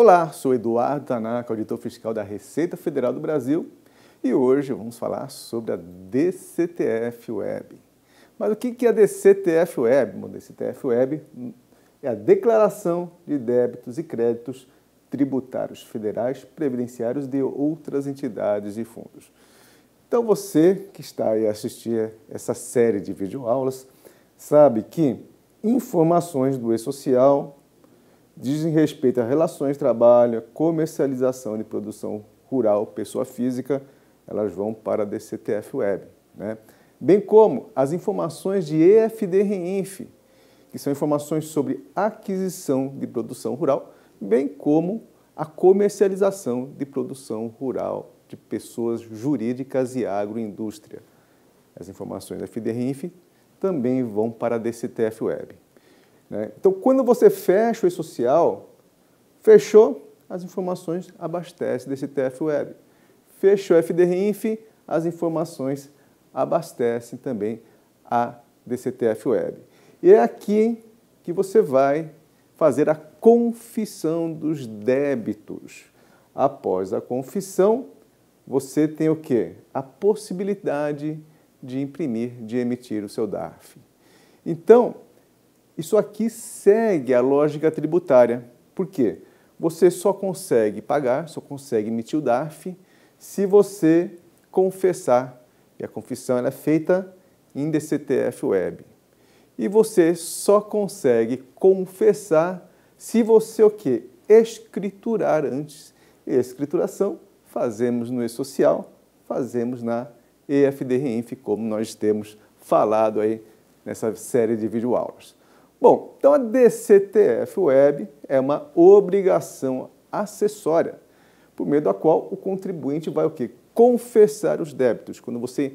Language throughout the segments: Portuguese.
Olá, sou Eduardo Tanaka, auditor fiscal da Receita Federal do Brasil, e hoje vamos falar sobre a DCTF Web. Mas o que é a DCTF Web? Bom, a DCTF Web é a Declaração de Débitos e Créditos Tributários Federais, Previdenciários de outras entidades e fundos. Então você que está aí a assistir essa série de videoaulas sabe que informações do E-Social dizem respeito a relações de trabalho, comercialização de produção rural, pessoa física, elas vão para a DCTF Web, né? Bem como as informações de EFD-REINF, que são informações sobre aquisição de produção rural, bem como a comercialização de produção rural de pessoas jurídicas e agroindústria. As informações da EFD-REINF também vão para a DCTF Web. Então, quando você fecha o E-Social, fechou, as informações abastecem a DCTF Web. Fechou a EFD-REINF, as informações abastecem também a DCTF Web. E é aqui que você vai fazer a confissão dos débitos. Após a confissão, você tem o quê? A possibilidade de imprimir, de emitir o seu DARF. Então, isso aqui segue a lógica tributária. Por quê? Você só consegue pagar, só consegue emitir o DARF se você confessar. E a confissão ela é feita em DCTF Web. E você só consegue confessar se você o quê? Escriturar antes. E a escrituração fazemos no E-Social, fazemos na EFD-REINF, como nós temos falado aí nessa série de videoaulas. Bom, então a DCTF Web é uma obrigação acessória, por meio da qual o contribuinte vai o quê? Confessar os débitos. Quando você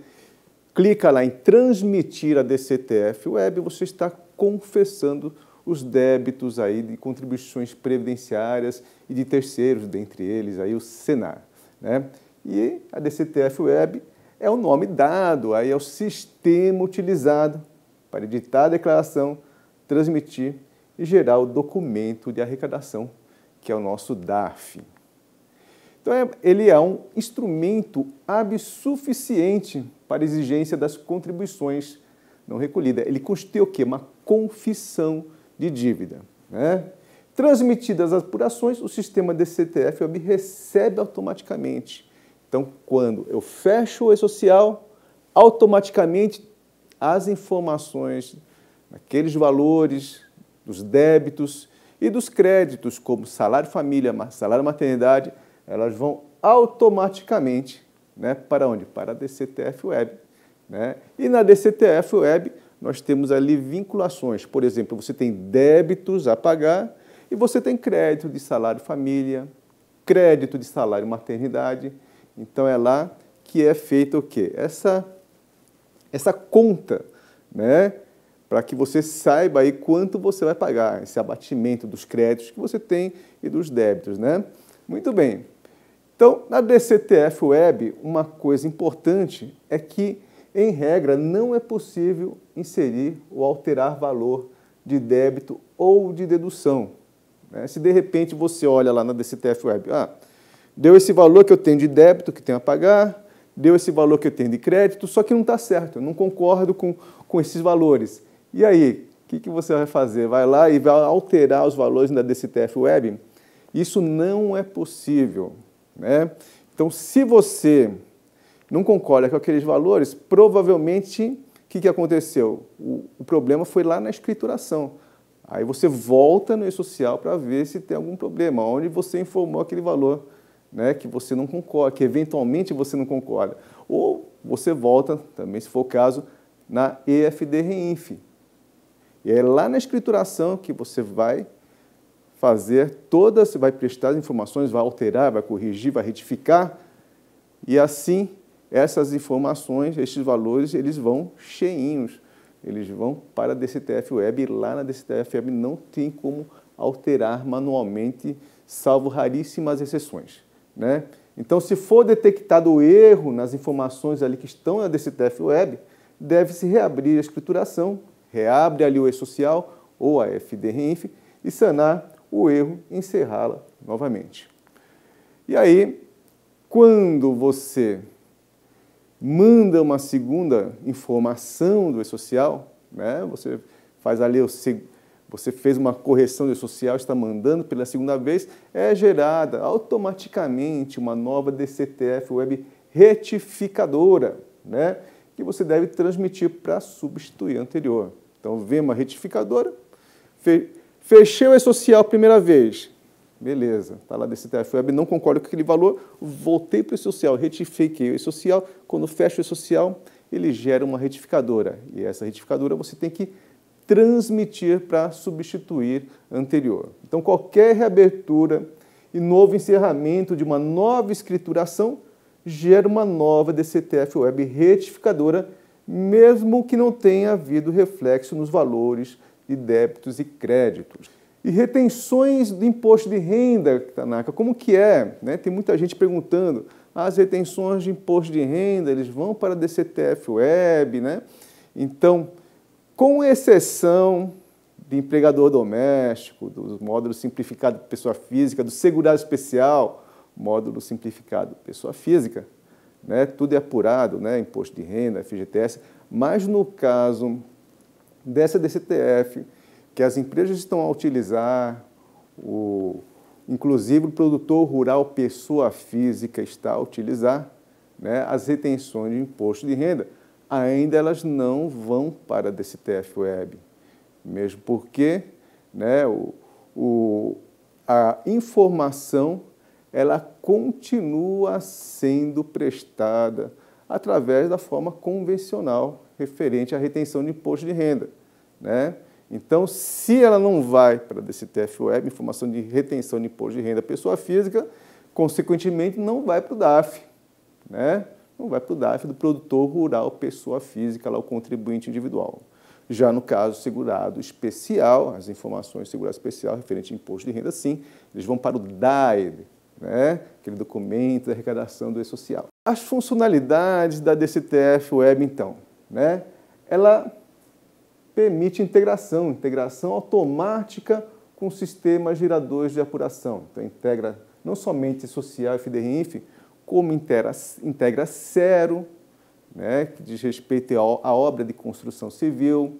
clica lá em transmitir a DCTF Web, você está confessando os débitos aí de contribuições previdenciárias e de terceiros, dentre eles aí o Senar, né? E a DCTF Web é o nome dado aí ao sistema utilizado para editar a declaração, transmitir e gerar o documento de arrecadação, que é o nosso DARF. Então, ele é um instrumento absuficiente para a exigência das contribuições não recolhidas. Ele constitui o quê? Uma confissão de dívida, né? Transmitidas as apurações, o sistema DCTF Web recebe automaticamente. Então, quando eu fecho o E-Social, automaticamente as informações aqueles valores dos débitos e dos créditos, como salário família, salário maternidade, elas vão automaticamente, né, para onde? Para a DCTF Web, né? E na DCTF Web nós temos ali vinculações. Por exemplo, você tem débitos a pagar e você tem crédito de salário família, crédito de salário maternidade. Então é lá que é feito o quê? Essa conta, né? Para que você saiba aí quanto você vai pagar, esse abatimento dos créditos que você tem e dos débitos, né? Muito bem. Então, na DCTF Web, uma coisa importante é que, em regra, não é possível inserir ou alterar valor de débito ou de dedução, né? Se de repente você olha lá na DCTF Web, deu esse valor que eu tenho de débito, que tenho a pagar, deu esse valor que eu tenho de crédito, só que não está certo, eu não concordo com esses valores. E aí, o que você vai fazer? Vai lá e vai alterar os valores da DCTF Web? Isso não é possível, né? Então, se você não concorda com aqueles valores, provavelmente, o que aconteceu? O problema foi lá na escrituração. Aí você volta no E-Social para ver se tem algum problema, onde você informou aquele valor, né, que você não concorda, que eventualmente você não concorda. Ou você volta, também se for o caso, na EFD-REINF. E é lá na escrituração que você vai fazer todas, você vai prestar as informações, vai alterar, vai corrigir, vai retificar, e assim essas informações, estes valores, eles vão cheinhos, eles vão para a DCTF Web, e lá na DCTF Web não tem como alterar manualmente, salvo raríssimas exceções, né? Então, se for detectado erro nas informações ali que estão na DCTF Web, deve-se reabrir a escrituração, reabre ali o E-Social ou a EFD-REINF e sanar o erro e encerrá-la novamente. E aí, quando você manda uma segunda informação do e-social, né, você faz ali, você fez uma correção do e-social, está mandando pela segunda vez, é gerada automaticamente uma nova DCTF Web retificadora, né, que você deve transmitir para substituir a anterior. Então, vem uma retificadora, fechei o e-social a primeira vez, beleza, está lá DCTF Web, não concordo com aquele valor, voltei para o e-social, retifiquei o e-social, quando fecho o e-social, ele gera uma retificadora, e essa retificadora você tem que transmitir para substituir a anterior. Então, qualquer reabertura e novo encerramento de uma nova escrituração gera uma nova DCTF Web retificadora, mesmo que não tenha havido reflexo nos valores de débitos e créditos. E retenções do imposto de renda, Tanaka, como que é? Né? Tem muita gente perguntando, as retenções de imposto de renda, eles vão para a DCTF Web, né? Então, com exceção de empregador doméstico, do módulo simplificado pessoa física, do segurado especial, módulo simplificado pessoa física, né? Tudo é apurado, né? Imposto de renda, FGTS, mas no caso dessa DCTF, que as empresas estão a utilizar, inclusive o produtor rural pessoa física está a utilizar, né? As retenções de imposto de renda, ainda elas não vão para a DCTF Web, mesmo porque, né, a informação ela continua sendo prestada através da forma convencional referente à retenção de imposto de renda, né? Então, se ela não vai para a DCTF Web, informação de retenção de imposto de renda pessoa física, consequentemente não vai para o DAF, né? Não vai para o DAF do produtor rural pessoa física, lá o contribuinte individual. Já no caso segurado especial, as informações de segurado especial referente a imposto de renda, sim, eles vão para o DAED, né? Aquele documento de arrecadação do e-social. As funcionalidades da DCTF Web, então, né? Ela permite integração automática com sistemas geradores de apuração. Então, integra não somente social e FDRINF, como integra Cero, né, que diz respeito à obra de construção civil,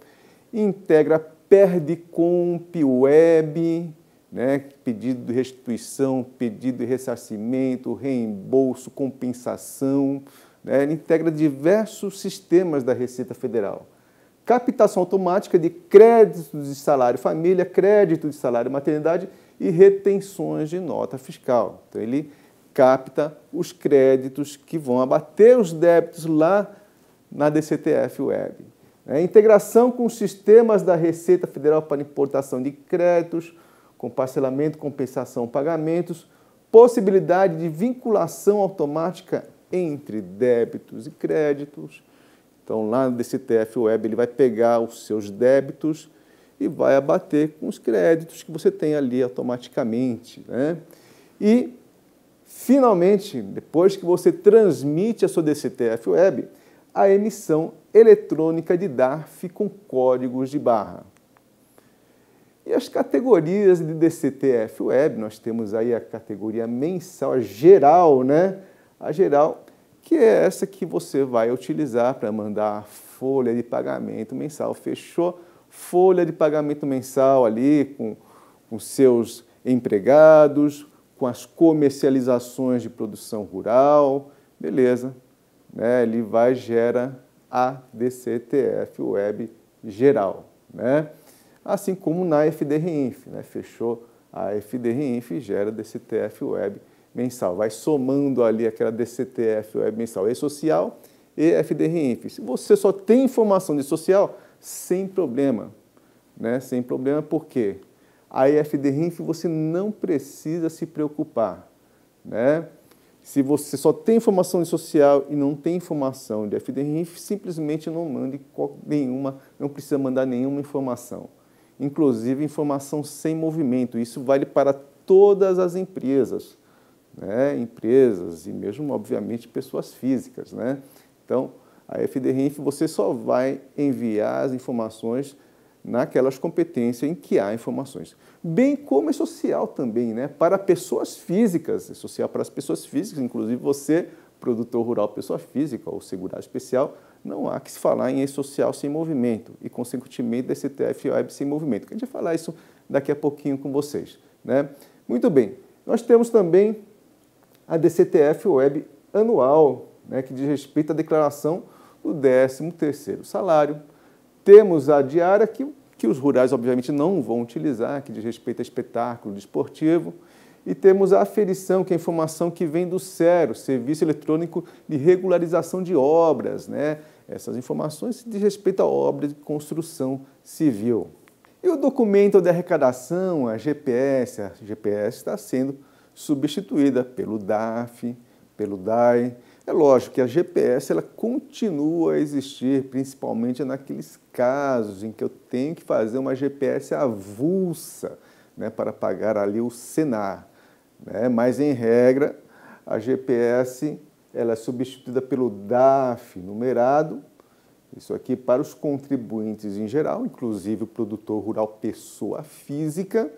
integra Perdicomp Web, né, pedido de restituição, pedido de ressarcimento, reembolso, compensação, né, ele integra diversos sistemas da Receita Federal. Captação automática de créditos de salário família, crédito de salário maternidade e retenções de nota fiscal. Então, ele capta os créditos que vão abater os débitos lá na DCTF Web. Integração com os sistemas da Receita Federal para importação de créditos, com parcelamento, compensação, pagamentos, possibilidade de vinculação automática entre débitos e créditos. Então, lá no DCTF Web, ele vai pegar os seus débitos e vai abater com os créditos que você tem ali automaticamente, né? E, finalmente, depois que você transmite a sua DCTF Web, a emissão eletrônica de DARF com códigos de barra. E as categorias de DCTF Web, nós temos aí a categoria mensal, a geral, né? A geral, que é essa que você vai utilizar para mandar a folha de pagamento mensal. Fechou? Folha de pagamento mensal ali com seus empregados, com as comercializações de produção rural, beleza. Né? Ele gera a DCTF Web geral, né? Assim como na FDRINF, né? Fechou a FDRINF, gera DCTF Web mensal, vai somando ali aquela DCTF Web mensal e-social e FDRINF. Se você só tem informação de social, sem problema, né? Sem problema, por quê? A FDRINF você não precisa se preocupar, né? Se você só tem informação de social e não tem informação de FDRINF, simplesmente não mande nenhuma, não precisa mandar nenhuma informação. Inclusive informação sem movimento, isso vale para todas as empresas, né? Empresas e mesmo, obviamente, pessoas físicas, né? Então, a FDRINF você só vai enviar as informações naquelas competências em que há informações. Bem como é social também, né? Para pessoas físicas, é social para as pessoas físicas, inclusive você, produtor rural, pessoa física ou segurado especial, não há que se falar em E-Social sem movimento e, consequentemente, DCTF-Web sem movimento. A gente vai falar isso daqui a pouquinho com vocês, né? Muito bem, nós temos também a DCTF-Web anual, né, que diz respeito à declaração do 13º salário. Temos a diária, que os rurais, obviamente, não vão utilizar, que diz respeito a espetáculo desportivo. E temos a aferição, que é a informação que vem do SERO, Serviço Eletrônico de Regularização de Obras, né? Essas informações dizem respeito a obras de construção civil. E o documento de arrecadação, a GPS está sendo substituída pelo DAF, pelo DAI. É lógico que a GPS ela continua a existir, principalmente naqueles casos em que eu tenho que fazer uma GPS avulsa, né, para pagar ali o Senar, né? Mas, em regra, a GPS ela é substituída pelo DAF numerado, isso aqui para os contribuintes em geral, inclusive o produtor rural pessoa física,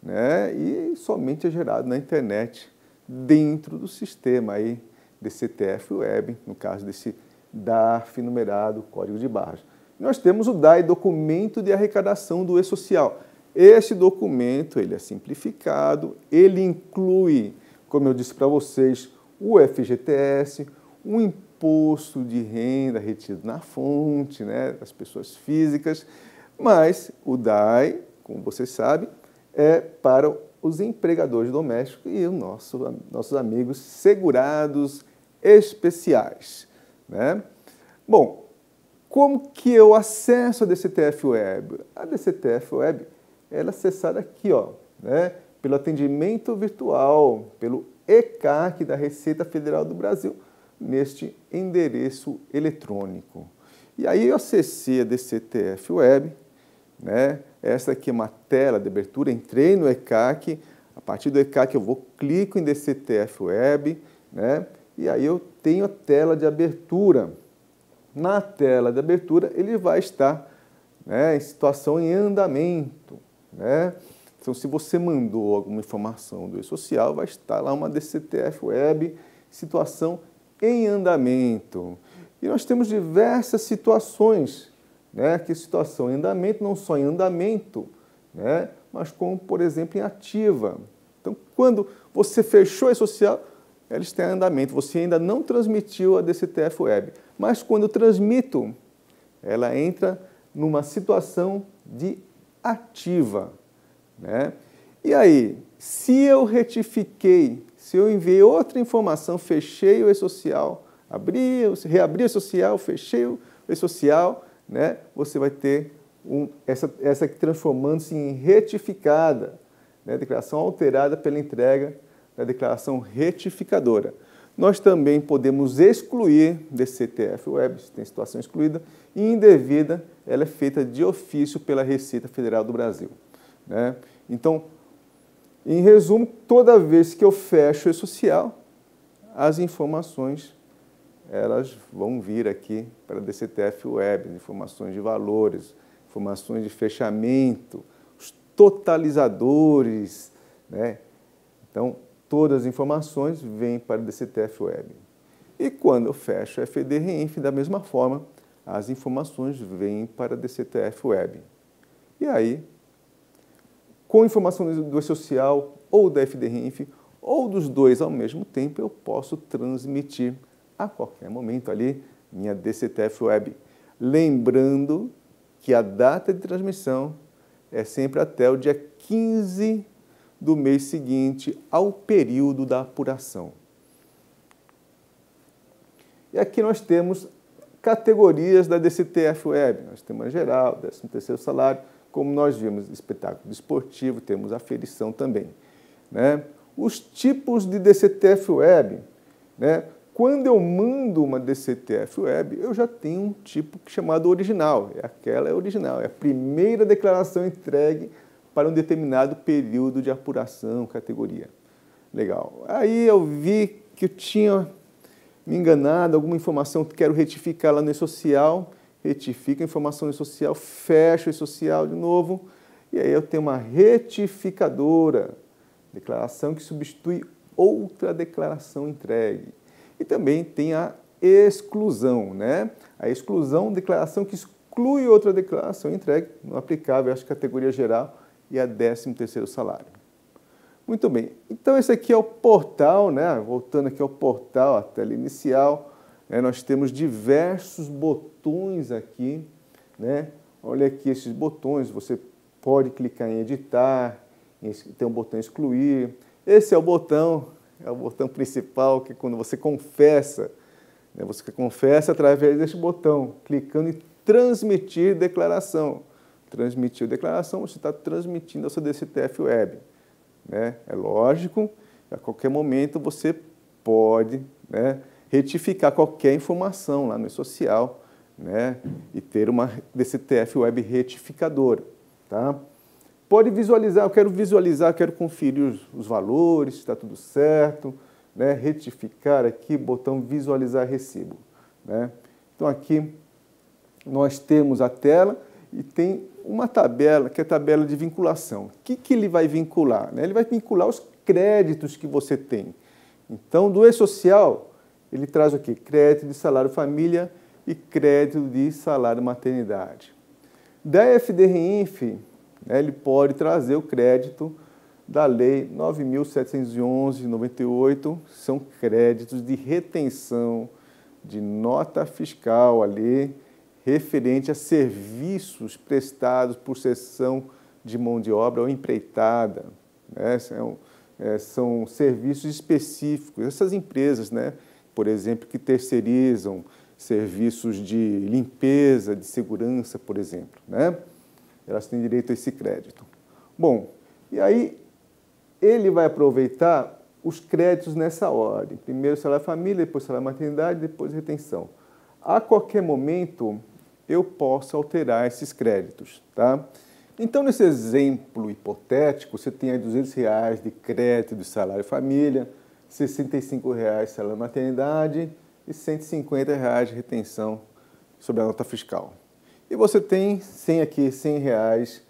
né? E somente é gerado na internet, dentro do sistema aí DCTF-Web, no caso desse DAF numerado, código de barras. Nós temos o DAI, Documento de Arrecadação do E-Social. Esse documento ele é simplificado, ele inclui, como eu disse para vocês, o FGTS, o imposto de renda retido na fonte, né, das pessoas físicas, mas o DAI, como vocês sabem, é para os empregadores domésticos e os nossos amigos segurados especiais, né? Bom, como que eu acesso a DCTF-Web? A DCTF-Web ela é acessada aqui, ó, né, pelo atendimento virtual, pelo ECAC da Receita Federal do Brasil, neste endereço eletrônico. E aí eu acessei a DCTF-Web, né? Essa aqui é uma tela de abertura, entrei no ECAC, a partir do ECAC eu clico em DCTF-Web, né? E aí eu tenho a tela de abertura. Na tela de abertura ele vai estar, né, em situação em andamento, né? Então, se você mandou alguma informação do E-Social, vai estar lá uma DCTF-Web, situação em andamento. E nós temos diversas situações, né? Que situação em andamento, não só em andamento, né? Mas como, por exemplo, em ativa. Então, quando você fechou o E-Social, ela está em andamento, você ainda não transmitiu a DCTF-Web. Mas quando eu transmito, ela entra numa situação de ativa, né? E aí, se eu retifiquei, se eu enviei outra informação, fechei o E-Social, reabri o E-Social, fechei o E-Social, né? Você vai ter essa aqui transformando-se em retificada, né? Declaração alterada pela entrega da declaração retificadora. Nós também podemos excluir DCTF-Web, se tem situação excluída, e indevida, ela é feita de ofício pela Receita Federal do Brasil, né? Então, em resumo, toda vez que eu fecho o E-Social, as informações elas vão vir aqui para a DCTF-Web, informações de valores, informações de fechamento, os totalizadores, né? Então, todas as informações vêm para a DCTF-Web. E quando eu fecho a FD-REINF, da mesma forma, as informações vêm para a DCTF-Web. E aí, com informação do E-Social ou da FD-REINF, ou dos dois ao mesmo tempo, eu posso transmitir a qualquer momento ali minha DCTF-Web. Lembrando que a data de transmissão é sempre até o dia 15 do mês seguinte ao período da apuração. E aqui nós temos categorias da DCTF-Web. Nós temos a geral, 13º salário, como nós vimos, espetáculo desportivo, temos a aferição também, né? Os tipos de DCTF-Web, né? Quando eu mando uma DCTF-Web, eu já tenho um tipo chamado original. Aquela é original, é a primeira declaração entregue para um determinado período de apuração, categoria. Legal. Aí eu vi que eu tinha me enganado, alguma informação que quero retificar lá no E-Social, retifico a informação social, fecho o social de novo, e aí eu tenho uma retificadora, declaração que substitui outra declaração entregue. E também tem a exclusão, né? A exclusão, declaração que exclui outra declaração entregue, não aplicável à categoria geral e a 13º salário. Muito bem, então esse aqui é o portal, né? Voltando aqui ao portal, a tela inicial, né? Nós temos diversos botões aqui, né? Olha aqui esses botões, você pode clicar em editar, tem um botão excluir. Esse é o botão principal, que é quando você confessa, né? Você confessa através deste botão, clicando em transmitir declaração. Transmitir declaração, você está transmitindo a sua DCTF Web. Né? É lógico, a qualquer momento você pode, né, retificar qualquer informação lá no e-social, né, e ter uma DCTF Web retificadora. Tá? Pode visualizar, eu quero conferir os valores, se está tudo certo, né, retificar aqui, botão visualizar recibo. Né? Então aqui nós temos a tela e tem uma tabela, que é a tabela de vinculação. O que ele vai vincular? Né? Ele vai vincular os créditos que você tem. Então, do e-social, ele traz o quê? Crédito de salário família e crédito de salário maternidade. Da FDRINF, né, ele pode trazer o crédito da Lei 9.711/98, são créditos de retenção de nota fiscal ali, referente a serviços prestados por cessão de mão de obra ou empreitada. Né? São serviços específicos. Essas empresas, né, por exemplo, que terceirizam serviços de limpeza, de segurança, por exemplo, né? Elas têm direito a esse crédito. Bom, e aí ele vai aproveitar os créditos nessa ordem. Primeiro salário família, depois salário maternidade, depois retenção. A qualquer momento, eu posso alterar esses créditos, tá? Então, nesse exemplo hipotético, você tem aí R$200 de crédito de salário família, R$65 de salário maternidade e R$150 de retenção sobre a nota fiscal. E você tem R$100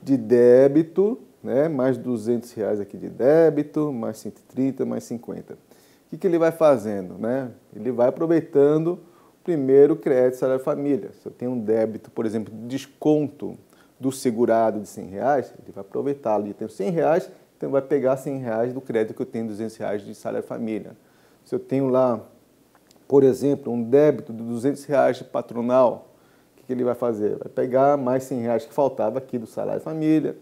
de débito, né? Mais R$200 aqui de débito, mais 130, mais 50. O que ele vai fazendo, né? Ele vai aproveitando primeiro, crédito salário família. Se eu tenho um débito, por exemplo, de desconto do segurado de R$100, ele vai aproveitar ali. Eu tenho R$100, então vai pegar R$100 do crédito que eu tenho, R$200 de salário família. Se eu tenho lá, por exemplo, um débito de R$200 de patronal, o que ele vai fazer? Vai pegar mais R$100 que faltava aqui do salário família,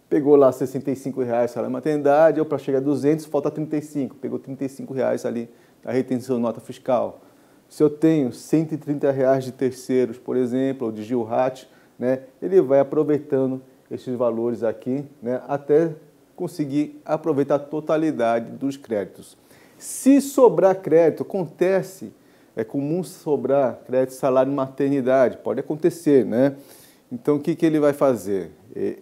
pegou lá R$65 salário maternidade, ou para chegar a 200, falta 35, pegou R$35 ali da retenção de nota fiscal. Se eu tenho R$130 de terceiros, por exemplo, ou de Gilrat, né, ele vai aproveitando esses valores aqui, né, até conseguir aproveitar a totalidade dos créditos. Se sobrar crédito, acontece, é comum sobrar crédito salário maternidade, pode acontecer, né? Então, o que ele vai fazer?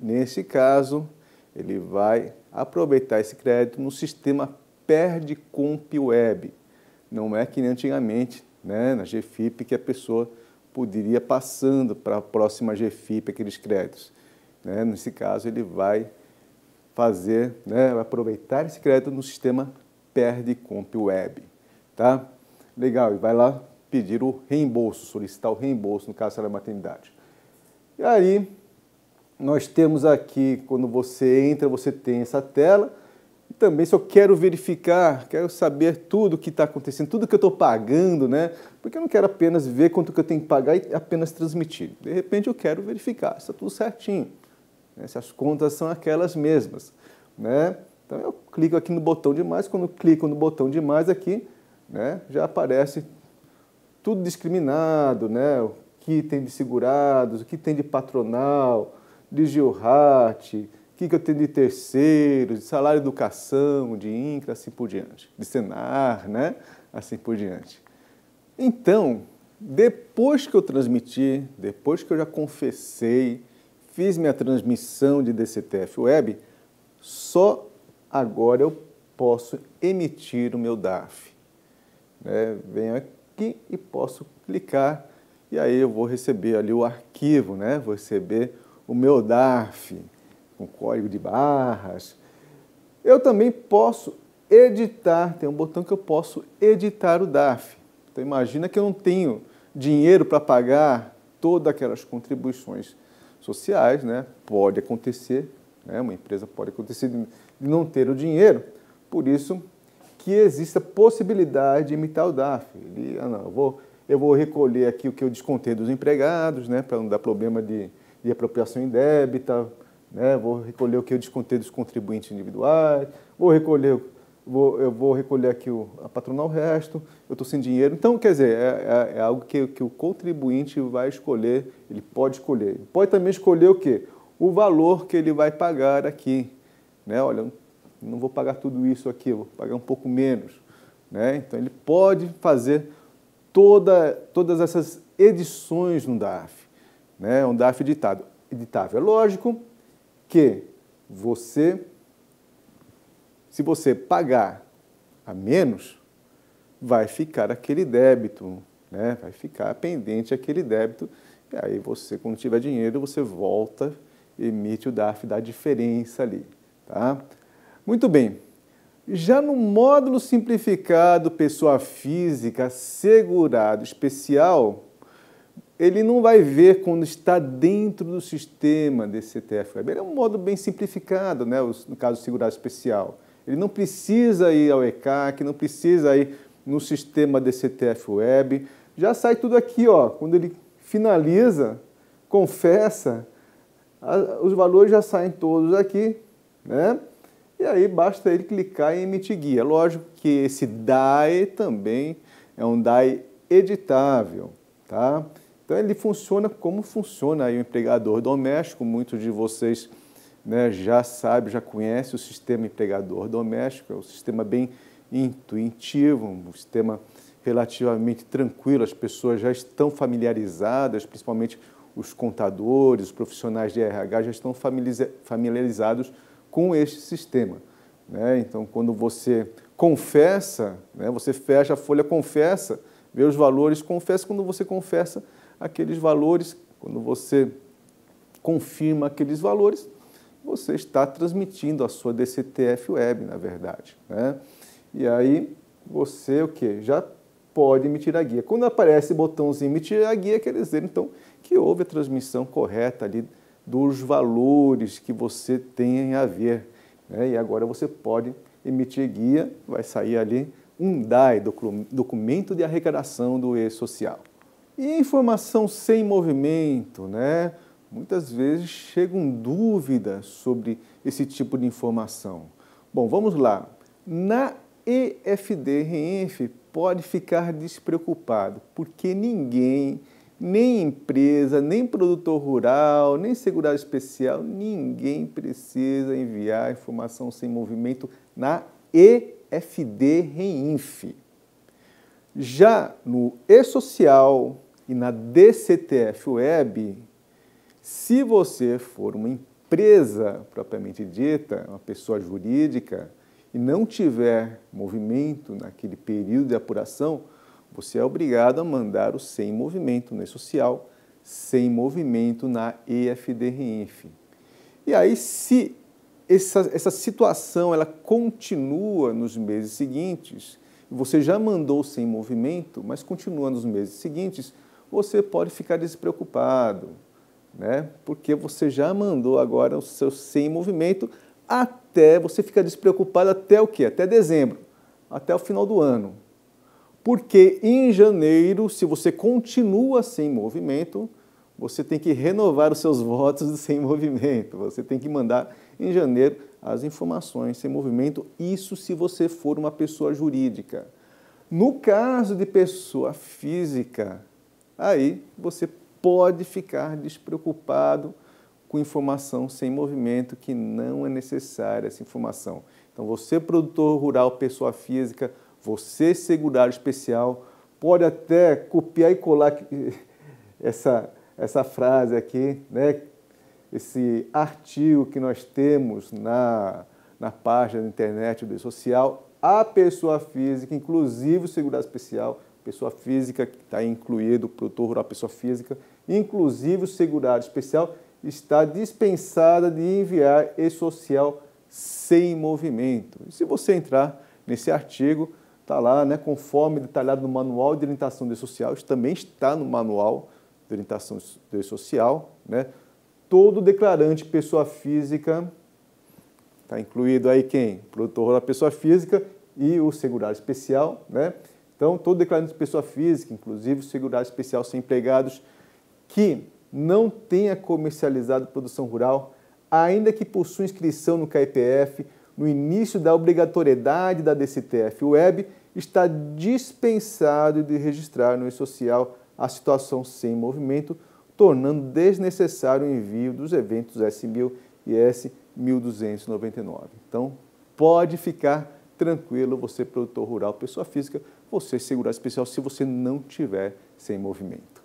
Nesse caso, ele vai aproveitar esse crédito no sistema Perdicomp Web. Não é que nem antigamente, né, na GFIP, que a pessoa poderia passando para a próxima GFIP aqueles créditos. Né? Nesse caso, ele vai fazer, né, vai aproveitar esse crédito no sistema Perdicomp Web. Tá? Legal, e vai lá pedir o reembolso, solicitar o reembolso, no caso da maternidade. E aí, nós temos aqui, quando você entra, você tem essa tela. E também, se eu quero verificar, quero saber tudo o que está acontecendo, tudo que eu estou pagando, né? Porque eu não quero apenas ver quanto que eu tenho que pagar e apenas transmitir. De repente, eu quero verificar se está tudo certinho, né? Se as contas são aquelas mesmas, né? Então, eu clico aqui no botão de mais. Quando eu clico no botão de mais aqui, né, já aparece tudo discriminado, né? O que tem de segurados, o que tem de patronal, de Gilrat, o que eu tenho de terceiros, de salário de educação, de INCRA, assim por diante, de Senar, né? Assim por diante. Então, depois que eu transmiti, depois que eu já confessei, fiz minha transmissão de DCTF Web, só agora eu posso emitir o meu DARF. Venho aqui e posso clicar e aí eu vou receber ali o arquivo, né? Vou receber o meu DARF, com código de barras. Eu também posso editar, tem um botão que eu posso editar o DARF. Então imagina que eu não tenho dinheiro para pagar todas aquelas contribuições sociais, né? Pode acontecer, né? Uma empresa pode acontecer de não ter o dinheiro, por isso que existe a possibilidade de imitar o DARF. Eu vou recolher aqui o que eu descontei dos empregados, né? Para não dar problema de apropriação indébita, né? Vou recolher o que eu descontei dos contribuintes individuais, eu vou recolher aqui a patronal resto, eu estou sem dinheiro. Então, quer dizer, é algo que o contribuinte vai escolher, ele pode escolher. Ele pode também escolher o quê? O valor que ele vai pagar aqui. Né? Olha, não vou pagar tudo isso aqui, vou pagar um pouco menos. Né? Então, ele pode fazer todas essas edições no DARF. Né? Um DARF editável. É lógico que se você pagar a menos, vai ficar aquele débito, né? Vai ficar pendente aquele débito, e aí você, quando tiver dinheiro, você volta, emite o DARF da diferença ali, tá? Muito bem. Já no módulo simplificado pessoa física segurado especial, ele não vai ver quando está dentro do sistema DCTF-Web. Ele é um módulo bem simplificado, né? No caso segurado especial. Ele não precisa ir ao ECAC, não precisa ir no sistema DCTF-Web. Já sai tudo aqui, ó. Quando ele finaliza, confessa, os valores já saem todos aqui, né? E aí basta ele clicar em emitir guia. Lógico que esse DAE também é um DAE editável, tá? Então ele funciona como funciona aí o empregador doméstico. Muitos de vocês, né, já sabem, já conhecem o sistema empregador doméstico. É um sistema bem intuitivo, um sistema relativamente tranquilo. As pessoas já estão familiarizadas, principalmente os contadores, os profissionais de RH já estão familiarizados com este sistema. Né? Então, quando você confessa, né, você fecha a folha, confessa, vê os valores, confessa. Quando você confessa aqueles valores, quando você confirma aqueles valores, você está transmitindo a sua DCTF-Web, na verdade. Né? E aí você o quê? Já pode emitir a guia. Quando aparece o botãozinho emitir a guia, quer dizer, então, que houve a transmissão correta ali dos valores que você tem a ver. Né? E agora você pode emitir guia, vai sair ali um DAE, documento de arrecadação do e-social. E informação sem movimento, né? Muitas vezes chegam dúvidas sobre esse tipo de informação. Bom, vamos lá. Na EFD-RENF pode ficar despreocupado, porque ninguém, nem empresa, nem produtor rural, nem segurado especial, ninguém precisa enviar informação sem movimento na EFD-RENF. Já no e-social e na DCTF-Web, se você for uma empresa propriamente dita, uma pessoa jurídica, e não tiver movimento naquele período de apuração, você é obrigado a mandar o sem movimento no e-social, sem movimento na EFD-RENF. E aí, se essa situação ela continua nos meses seguintes, você já mandou sem movimento, mas continua nos meses seguintes, você pode ficar despreocupado, né? Porque você já mandou agora o seu sem movimento, até você ficar despreocupado até o quê? Até dezembro, até o final do ano. Porque em janeiro, se você continua sem movimento, você tem que renovar os seus votos sem movimento. Você tem que mandar em janeiro as informações sem movimento, isso se você for uma pessoa jurídica. No caso de pessoa física, aí você pode ficar despreocupado com informação sem movimento, que não é necessária essa informação. Então, você, produtor rural, pessoa física, você, segurado especial, pode até copiar e colar essa frase aqui, né? Esse artigo que nós temos na página da internet do e-social. A pessoa física, inclusive o segurado especial, pessoa física, que está incluído o produtor rural, pessoa física, inclusive o segurado especial, está dispensada de enviar e-social sem movimento. E se você entrar nesse artigo, está lá, né, conforme detalhado no Manual de Orientação de E-Social, isso também está no Manual de Orientação de E-Social, né? Todo declarante pessoa física, está incluído aí quem? O produtor rural, pessoa física e o segurado especial, né? Então, todo declarante de pessoa física, inclusive o segurado especial sem empregados, que não tenha comercializado produção rural, ainda que possua inscrição no CAEPF, no início da obrigatoriedade da DCTF-Web, está dispensado de registrar no E-Social a situação sem movimento, tornando desnecessário o envio dos eventos S1000 e S1299. Então, pode ficar tranquilo, você produtor rural, pessoa física, você segurado especial, se você não tiver sem movimento.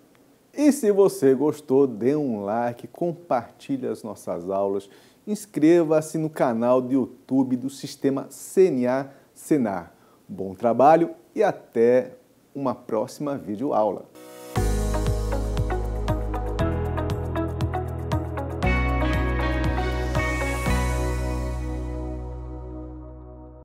E se você gostou, dê um like, compartilhe as nossas aulas, inscreva-se no canal do YouTube do Sistema CNA-Senar. Bom trabalho e até uma próxima videoaula.